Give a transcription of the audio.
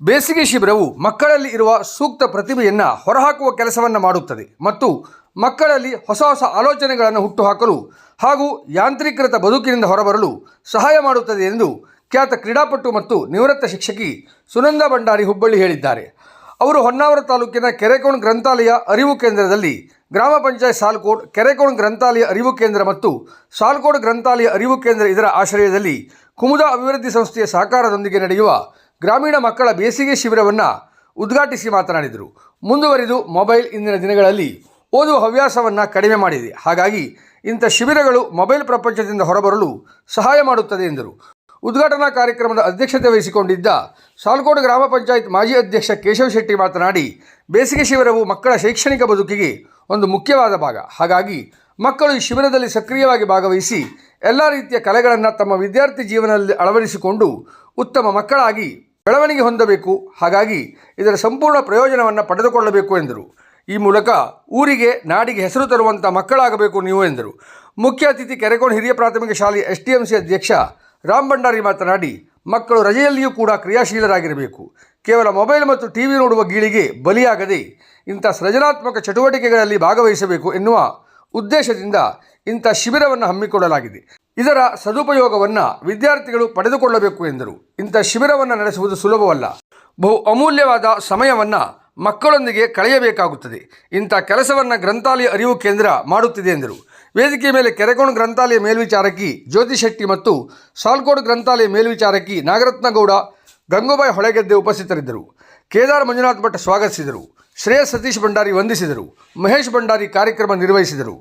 ಬೇಸಿಗೆ ಶಿಬಿರವು ಮಕ್ಕಳಲ್ಲಿ ಇರುವ ಸೂಕ್ತ ಪ್ರತಿಭೆಯನ್ನು ಹೊರಹಾಕುವ ಕೆಲಸವನ್ನು ಮಾಡುತ್ತದೆ ಮತ್ತು ಮಕ್ಕಳಲ್ಲಿ ಹೊಸ ಹೊಸ ಆಲೋಚನೆಗಳನ್ನು ಹುಟ್ಟುಹಾಕಲು ಹಾಗೂ ಯಾಂತ್ರೀಕೃತ ಬದುಕಿನಿಂದ ಹೊರಬರಲು ಸಹಾಯ ಮಾಡುತ್ತದೆ ಎಂದು ಖ್ಯಾತ ಕ್ರೀಡಾಪಟು ಮತ್ತು ನಿವೃತ್ತ ಶಿಕ್ಷಕಿ ಸುನಂದ ಭಂಡಾರಿ ಹುಬ್ಬಳ್ಳಿ ಹೇಳಿದ್ದಾರೆ. ಅವರು ಹೊನ್ನಾವರ ತಾಲೂಕಿನ ಕೆರೆಕೋಣ ಗ್ರಂಥಾಲಯ ಅರಿವು ಕೇಂದ್ರದಲ್ಲಿ ಗ್ರಾಮ ಪಂಚಾಯತ್ ಸಾಲ್ಕೋಡ್, ಕೆರೆಕೋಣ ಗ್ರಂಥಾಲಯ ಅರಿವು ಕೇಂದ್ರ ಮತ್ತು ಸಾಲ್ಕೋಡ್ ಗ್ರಂಥಾಲಯ ಅರಿವು ಕೇಂದ್ರ ಇದರ ಆಶ್ರಯದಲ್ಲಿ ಕುಮುದಾ ಅಭಿವೃದ್ಧಿ ಸಂಸ್ಥೆಯ ಸಹಕಾರದೊಂದಿಗೆ ನಡೆಯುವ ಗ್ರಾಮೀಣ ಮಕ್ಕಳ ಬೇಸಿಗೆ ಶಿಬಿರವನ್ನು ಉದ್ಘಾಟಿಸಿ ಮಾತನಾಡಿದರು. ಮುಂದುವರಿದು ಮೊಬೈಲ್ ಇಂದಿನ ದಿನಗಳಲ್ಲಿ ಓದುವ ಹವ್ಯಾಸವನ್ನು ಕಡಿಮೆ ಮಾಡಿದೆ. ಹಾಗಾಗಿ ಇಂಥ ಶಿಬಿರಗಳು ಮೊಬೈಲ್ ಪ್ರಪಂಚದಿಂದ ಹೊರಬರಲು ಸಹಾಯ ಮಾಡುತ್ತದೆ ಎಂದರು. ಉದ್ಘಾಟನಾ ಕಾರ್ಯಕ್ರಮದ ಅಧ್ಯಕ್ಷತೆ ವಹಿಸಿಕೊಂಡಿದ್ದ ಸಾಲ್ಕೋಡ್ ಗ್ರಾಮ ಪಂಚಾಯತ್ ಮಾಜಿ ಅಧ್ಯಕ್ಷ ಕೇಶವ ಶೆಟ್ಟಿ ಮಾತನಾಡಿ, ಬೇಸಿಗೆ ಶಿಬಿರವು ಮಕ್ಕಳ ಶೈಕ್ಷಣಿಕ ಬದುಕಿಗೆ ಒಂದು ಮುಖ್ಯವಾದ ಭಾಗ. ಹಾಗಾಗಿ ಮಕ್ಕಳು ಈ ಶಿಬಿರದಲ್ಲಿ ಸಕ್ರಿಯವಾಗಿ ಭಾಗವಹಿಸಿ ಎಲ್ಲ ರೀತಿಯ ಕಲೆಗಳನ್ನು ತಮ್ಮ ವಿದ್ಯಾರ್ಥಿ ಜೀವನದಲ್ಲಿ ಅಳವಡಿಸಿಕೊಂಡು ಉತ್ತಮ ಮಕ್ಕಳಾಗಿ ಬೆಳವಣಿಗೆ ಹೊಂದಬೇಕು. ಹಾಗಾಗಿ ಇದರ ಸಂಪೂರ್ಣ ಪ್ರಯೋಜನವನ್ನು ಪಡೆದುಕೊಳ್ಳಬೇಕು ಎಂದರು. ಈ ಮೂಲಕ ಊರಿಗೆ ನಾಡಿಗೆ ಹೆಸರು ತರುವಂಥ ಮಕ್ಕಳಾಗಬೇಕು ನೀವು ಎಂದರು. ಮುಖ್ಯ ಅತಿಥಿ ಕೆರೆಕೋಣ ಹಿರಿಯ ಪ್ರಾಥಮಿಕ ಶಾಲೆಯ STMC ಅಧ್ಯಕ್ಷ ರಾಮ್ ಭಂಡಾರಿ ಮಾತನಾಡಿ, ಮಕ್ಕಳು ರಜೆಯಲ್ಲಿಯೂ ಕೂಡ ಕ್ರಿಯಾಶೀಲರಾಗಿರಬೇಕು. ಕೇವಲ ಮೊಬೈಲ್ ಮತ್ತು TV ನೋಡುವ ಗೀಳಿಗೆ ಬಲಿಯಾಗದೆ ಇಂಥ ಸೃಜನಾತ್ಮಕ ಚಟುವಟಿಕೆಗಳಲ್ಲಿ ಭಾಗವಹಿಸಬೇಕು ಎನ್ನುವ ಉದ್ದೇಶದಿಂದ ಇಂಥ ಶಿಬಿರವನ್ನು ಹಮ್ಮಿಕೊಳ್ಳಲಾಗಿದೆ. ಇದರ ಸದುಪಯೋಗವನ್ನು ವಿದ್ಯಾರ್ಥಿಗಳು ಪಡೆದುಕೊಳ್ಳಬೇಕು ಎಂದರು. ಇಂಥ ಶಿಬಿರವನ್ನು ನಡೆಸುವುದು ಸುಲಭವಲ್ಲ. ಬಹು ಅಮೂಲ್ಯವಾದ ಸಮಯವನ್ನು ಮಕ್ಕಳೊಂದಿಗೆ ಕಳೆಯಬೇಕಾಗುತ್ತದೆ. ಇಂಥ ಕೆಲಸವನ್ನು ಗ್ರಂಥಾಲಯ ಅರಿವು ಕೇಂದ್ರ ಮಾಡುತ್ತಿದೆ ಎಂದರು. ವೇದಿಕೆ ಮೇಲೆ ಕೆರೆಕೋಣ ಗ್ರಂಥಾಲಯ ಮೇಲ್ವಿಚಾರಕಿ ಜ್ಯೋತಿ ಶೆಟ್ಟಿ ಮತ್ತು ಸಾಲ್ಕೋಡ್ ಗ್ರಂಥಾಲಯ ಮೇಲ್ವಿಚಾರಕಿ ನಾಗರತ್ನಗೌಡ, ಗಂಗೂಬಾಯಿ ಹೊಳೆಗೆದ್ದೆ ಉಪಸ್ಥಿತರಿದ್ದರು. ಕೇದಾರ್ ಮಂಜುನಾಥ್ ಭಟ್ ಸ್ವಾಗತಿಸಿದರು. ಶ್ರೇಯಸ್ ಸತೀಶ್ ಭಂಡಾರಿ ವಂದಿಸಿದರು. ಮಹೇಶ್ ಭಂಡಾರಿ ಕಾರ್ಯಕ್ರಮ ನಿರ್ವಹಿಸಿದರು.